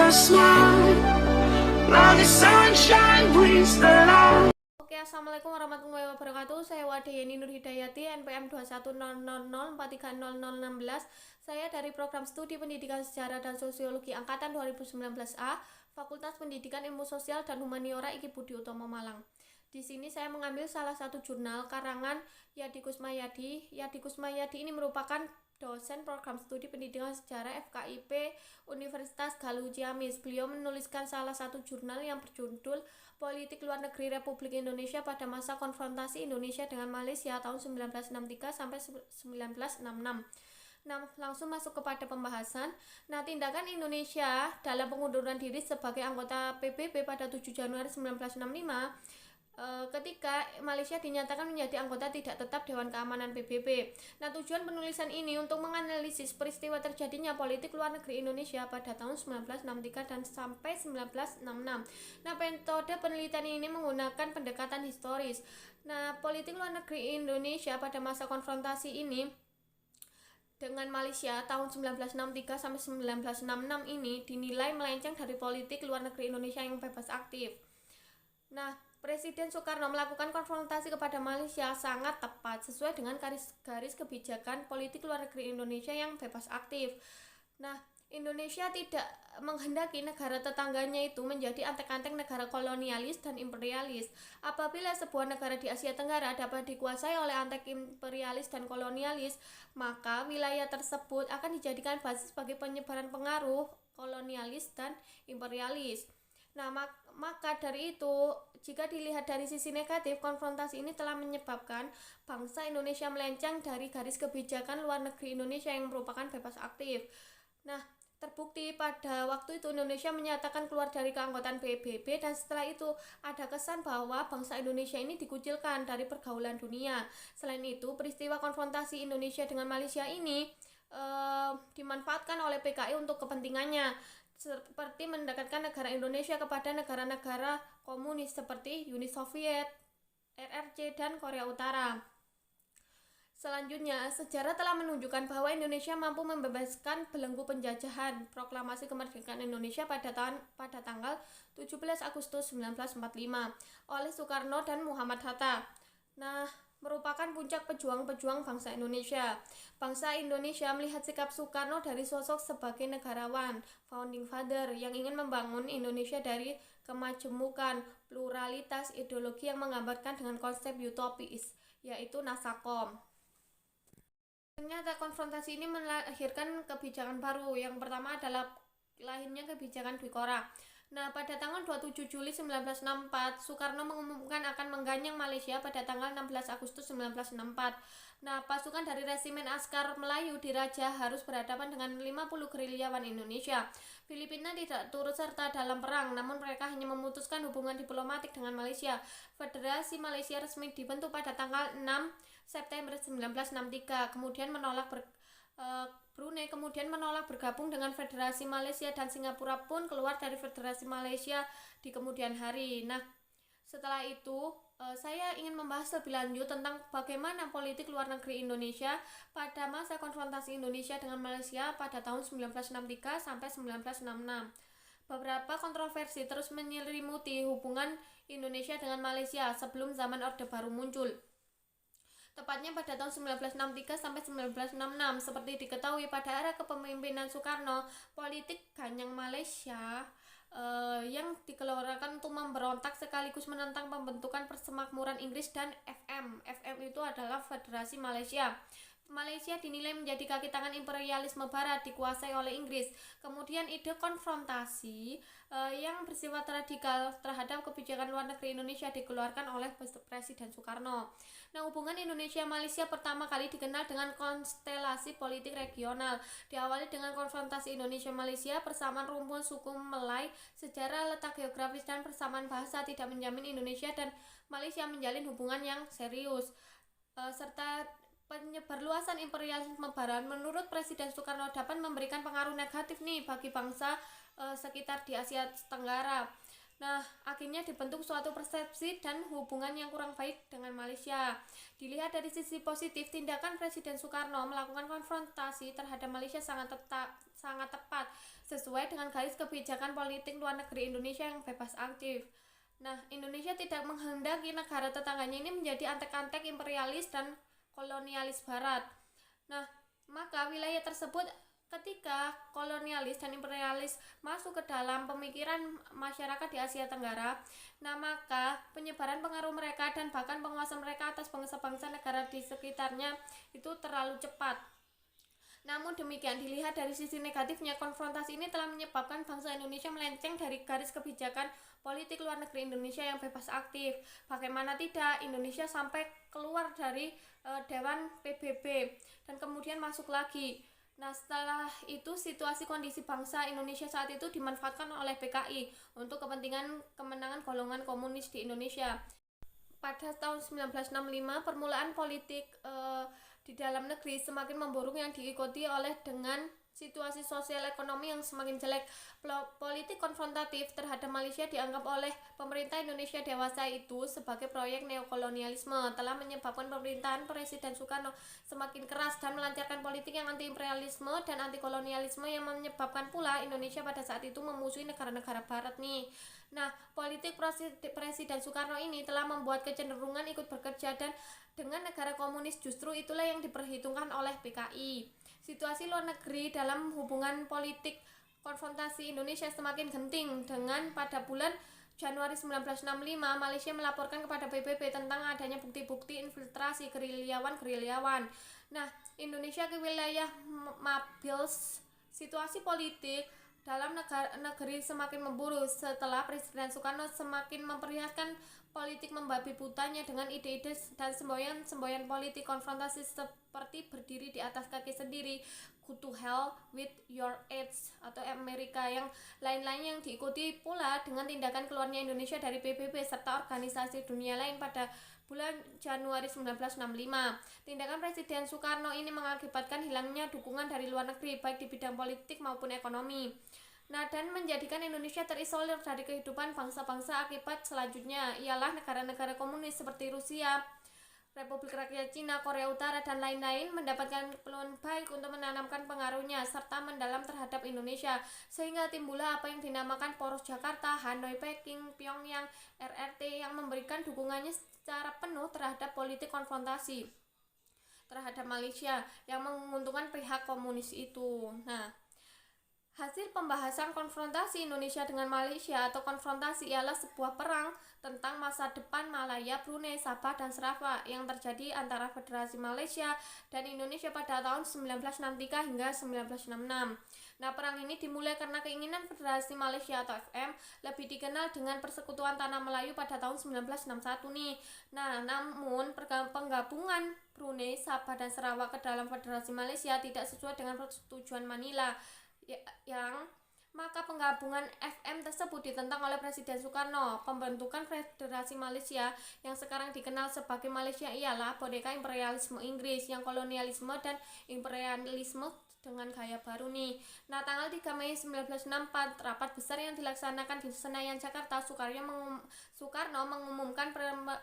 your smile. Now the sunshine brings the light. Oke, assalamualaikum warahmatullahi wabarakatuh. Saya Wadayani Nur Hidayati, NPM 21000430016. Saya dari program studi pendidikan sejarah dan sosiologi angkatan 2019A, Fakultas Pendidikan Ilmu Sosial dan Humaniora IKI Budi Utomo Malang. Di sini saya mengambil salah satu jurnal karangan Yadi Kusmayadi. Yadi Kusmayadi ini merupakan dosen program studi pendidikan sejarah FKIP Universitas Galuh Ciamis. Beliau menuliskan salah satu jurnal yang berjudul Politik Luar Negeri Republik Indonesia pada masa konfrontasi Indonesia dengan Malaysia tahun 1963 sampai 1966. Nah, langsung masuk kepada pembahasan. Nah, tindakan Indonesia dalam pengunduran diri sebagai anggota PBB pada 7 Januari 1965 ketika Malaysia dinyatakan menjadi anggota tidak tetap Dewan Keamanan PBB. Nah, tujuan penulisan ini untuk menganalisis peristiwa terjadinya politik luar negeri Indonesia pada tahun 1963 dan sampai 1966. Nah, metode penelitian ini menggunakan pendekatan historis. Nah, politik luar negeri Indonesia pada masa konfrontasi ini dengan Malaysia tahun 1963 sampai 1966 ini dinilai melenceng dari politik luar negeri Indonesia yang bebas aktif. Nah, Presiden Soekarno melakukan konfrontasi kepada Malaysia sangat tepat sesuai dengan garis kebijakan politik luar negeri Indonesia yang bebas aktif. Nah, Indonesia tidak menghendaki negara tetangganya itu menjadi antek-antek negara kolonialis dan imperialis. Apabila sebuah negara di Asia Tenggara dapat dikuasai oleh antek imperialis dan kolonialis, maka wilayah tersebut akan dijadikan basis bagi penyebaran pengaruh kolonialis dan imperialis. Nah, maka dari itu, jika dilihat dari sisi negatif, konfrontasi ini telah menyebabkan bangsa Indonesia melenceng dari garis kebijakan luar negeri Indonesia yang merupakan bebas aktif. Nah, terbukti pada waktu itu Indonesia menyatakan keluar dari keanggotaan PBB, dan setelah itu ada kesan bahwa bangsa Indonesia ini dikucilkan dari pergaulan dunia. Selain itu, peristiwa konfrontasi Indonesia dengan Malaysia ini dimanfaatkan oleh PKI untuk kepentingannya, seperti mendekatkan negara Indonesia kepada negara-negara komunis seperti Uni Soviet, RRC, dan Korea Utara. Selanjutnya, sejarah telah menunjukkan bahwa Indonesia mampu membebaskan belenggu penjajahan. Proklamasi kemerdekaan Indonesia pada tanggal 17 Agustus 1945 oleh Soekarno dan Muhammad Hatta. Nah, merupakan puncak pejuang-pejuang bangsa Indonesia. Bangsa Indonesia melihat sikap Soekarno dari sosok sebagai negarawan, founding father yang ingin membangun Indonesia dari kemajemukan, pluralitas ideologi yang menggambarkan dengan konsep utopis, yaitu Nasakom. Ternyata konfrontasi ini melahirkan kebijakan baru. Yang pertama adalah lahirnya kebijakan Dwikora. Nah, pada tanggal 27 Juli 1964, Soekarno mengumumkan akan mengganyang Malaysia pada tanggal 16 Agustus 1964. Nah, pasukan dari resimen Askar Melayu di Raja harus berhadapan dengan 50 gerilyawan Indonesia. Filipina tidak turut serta dalam perang, namun mereka hanya memutuskan hubungan diplomatik dengan Malaysia. Federasi Malaysia resmi dibentuk pada tanggal 6 September 1963, kemudian Brunei kemudian menolak bergabung dengan Federasi Malaysia, dan Singapura pun keluar dari Federasi Malaysia di kemudian hari. Nah, setelah itu saya ingin membahas lebih lanjut tentang bagaimana politik luar negeri Indonesia pada masa konfrontasi Indonesia dengan Malaysia pada tahun 1963 sampai 1966. Beberapa kontroversi terus menyelimuti hubungan Indonesia dengan Malaysia sebelum zaman Orde Baru muncul. Tepatnya pada tahun 1963 sampai 1966, seperti diketahui pada era kepemimpinan Soekarno, politik ganyang Malaysia yang dikeluarkan untuk memberontak sekaligus menentang pembentukan Persemakmuran Inggris dan FM. FM itu adalah Federasi Malaysia. Malaysia dinilai menjadi kaki tangan imperialisme barat dikuasai oleh Inggris. Kemudian ide konfrontasi yang bersifat radikal terhadap kebijakan luar negeri Indonesia dikeluarkan oleh Presiden Soekarno. Nah, hubungan Indonesia-Malaysia pertama kali dikenal dengan konstelasi politik regional. Diawali dengan konfrontasi Indonesia-Malaysia, persamaan rumpun suku Melai, sejarah, letak geografis, dan persamaan bahasa tidak menjamin Indonesia dan Malaysia menjalin hubungan yang serius. Serta penyebarluasan imperialisme barat menurut Presiden Soekarno dapat memberikan pengaruh negatif nih bagi bangsa sekitar di Asia Tenggara. Nah, akhirnya dibentuk suatu persepsi dan hubungan yang kurang baik dengan Malaysia. Dilihat dari sisi positif, tindakan Presiden Soekarno melakukan konfrontasi terhadap Malaysia sangat tepat sesuai dengan garis kebijakan politik luar negeri Indonesia yang bebas aktif. Nah, Indonesia tidak menghendaki negara tetangganya ini menjadi antek-antek imperialis dan kolonialis barat. Nah, maka wilayah tersebut ketika kolonialis dan imperialis masuk ke dalam pemikiran masyarakat di Asia Tenggara, nah maka penyebaran pengaruh mereka dan bahkan penguasaan mereka atas bangsa-bangsa negara di sekitarnya itu terlalu cepat. Namun demikian, dilihat dari sisi negatifnya, konfrontasi ini telah menyebabkan bangsa Indonesia melenceng dari garis kebijakan politik luar negeri Indonesia yang bebas aktif. Bagaimana tidak, Indonesia sampai keluar dari Dewan PBB dan kemudian masuk lagi. Nah, setelah itu situasi kondisi bangsa Indonesia saat itu dimanfaatkan oleh PKI untuk kepentingan kemenangan golongan komunis di Indonesia. Pada tahun 1965, permulaan politik di dalam negeri semakin memburuk yang diikuti oleh dengan situasi sosial ekonomi yang semakin jelek. Politik konfrontatif terhadap Malaysia dianggap oleh pemerintah Indonesia dewasa itu sebagai proyek neokolonialisme, telah menyebabkan pemerintahan Presiden Soekarno semakin keras dan melancarkan politik yang anti-imperialisme dan anti-kolonialisme yang menyebabkan pula Indonesia pada saat itu memusuhi negara-negara barat nih. Nah, politik Presiden Soekarno ini telah membuat kecenderungan ikut bekerja dan dengan negara komunis, justru itulah yang diperhitungkan oleh PKI. Situasi luar negeri dalam hubungan politik konfrontasi Indonesia semakin genting dengan pada bulan Januari 1965 Malaysia melaporkan kepada PBB tentang adanya bukti-bukti infiltrasi gerilyawan. Nah, Indonesia ke wilayah Mabils. Situasi politik dalam negeri semakin memburuk setelah Presiden Soekarno semakin memperlihatkan politik membabi butanya dengan ide-ide dan semboyan-semboyan politik konfrontasi seperti berdiri di atas kaki sendiri, go to hell with your aids, atau Amerika yang lain-lain yang diikuti pula dengan tindakan keluarnya Indonesia dari PBB serta organisasi dunia lain pada bulan Januari 1965. Tindakan Presiden Soekarno ini mengakibatkan hilangnya dukungan dari luar negeri baik di bidang politik maupun ekonomi. Nah, dan menjadikan Indonesia terisolir dari kehidupan bangsa-bangsa. Akibat selanjutnya ialah negara-negara komunis seperti Rusia, Republik Rakyat Cina, Korea Utara, dan lain-lain mendapatkan peluang baik untuk menanamkan pengaruhnya serta mendalam terhadap Indonesia, sehingga timbullah apa yang dinamakan Poros Jakarta, Hanoi, Peking, Pyongyang, RRT yang memberikan dukungannya secara penuh terhadap politik konfrontasi terhadap Malaysia yang menguntungkan pihak komunis itu. Nah, hasil pembahasan konfrontasi Indonesia dengan Malaysia atau konfrontasi ialah sebuah perang tentang masa depan Malaya, Brunei, Sabah, dan Sarawak yang terjadi antara Federasi Malaysia dan Indonesia pada tahun 1963 hingga 1966. Nah, perang ini dimulai karena keinginan Federasi Malaysia atau FM, lebih dikenal dengan Persekutuan Tanah Melayu pada tahun 1961 nih. Nah, namun penggabungan Brunei, Sabah, dan Sarawak ke dalam Federasi Malaysia tidak sesuai dengan persetujuan Manila. Yang maka penggabungan FM tersebut ditentang oleh Presiden Soekarno. Pembentukan Federasi Malaysia yang sekarang dikenal sebagai Malaysia ialah boneka imperialisme Inggris yang kolonialisme dan imperialisme dengan gaya baru nih. Nah, tanggal 3 Mei 1964, rapat besar yang dilaksanakan di Senayan, Jakarta, Soekarno mengumumkan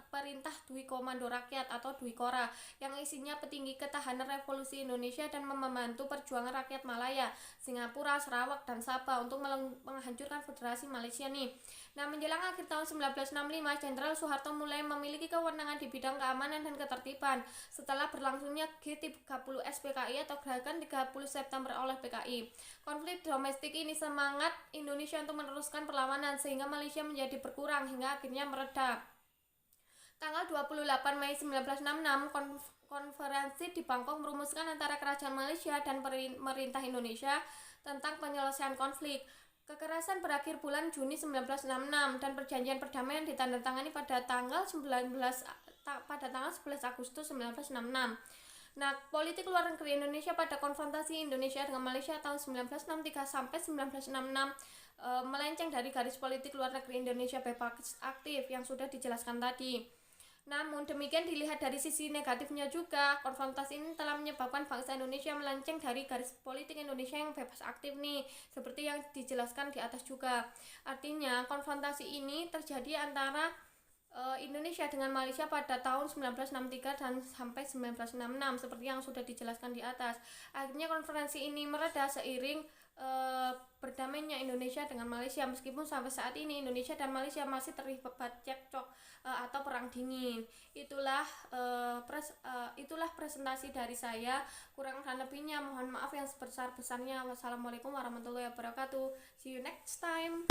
perintah Dwi Komando Rakyat atau Dwi Kora yang isinya petinggi ketahanan revolusi Indonesia dan membantu perjuangan rakyat Malaya, Singapura, Sarawak, dan Sabah untuk menghancurkan Federasi Malaysia nih. Nah, menjelang akhir tahun 1965, Jenderal Soeharto mulai memiliki kewenangan di bidang keamanan dan ketertiban setelah berlangsungnya G30 SPKI atau Gerakan 30 September oleh PKI. Konflik domestik ini semangat Indonesia untuk meneruskan perlawanan sehingga Malaysia menjadi berkurang hingga akhirnya mereda. Tanggal 28 Mei 1966, konferensi di Bangkok merumuskan antara Kerajaan Malaysia dan pemerintah Indonesia tentang penyelesaian konflik. Kekerasan berakhir bulan Juni 1966 dan perjanjian perdamaian ditandatangani pada tanggal 11 Agustus 1966. Nah, politik luar negeri Indonesia pada konfrontasi Indonesia dengan Malaysia tahun 1963 sampai 1966 melenceng dari garis politik luar negeri Indonesia bebas aktif yang sudah dijelaskan tadi. Namun demikian dilihat dari sisi negatifnya juga, konfrontasi ini telah menyebabkan bangsa Indonesia melenceng dari garis politik Indonesia yang bebas aktif nih, seperti yang dijelaskan di atas juga. Artinya konfrontasi ini terjadi antara Indonesia dengan Malaysia pada tahun 1963 dan sampai 1966 seperti yang sudah dijelaskan di atas. Akhirnya konferensi ini mereda seiring berdamainya Indonesia dengan Malaysia, meskipun sampai saat ini Indonesia dan Malaysia masih terlibat cekcok atau perang dingin. Itulah presentasi dari saya. Kurang dan lebihnya mohon maaf yang sebesar-besarnya. Wassalamualaikum warahmatullahi wabarakatuh. See you next time.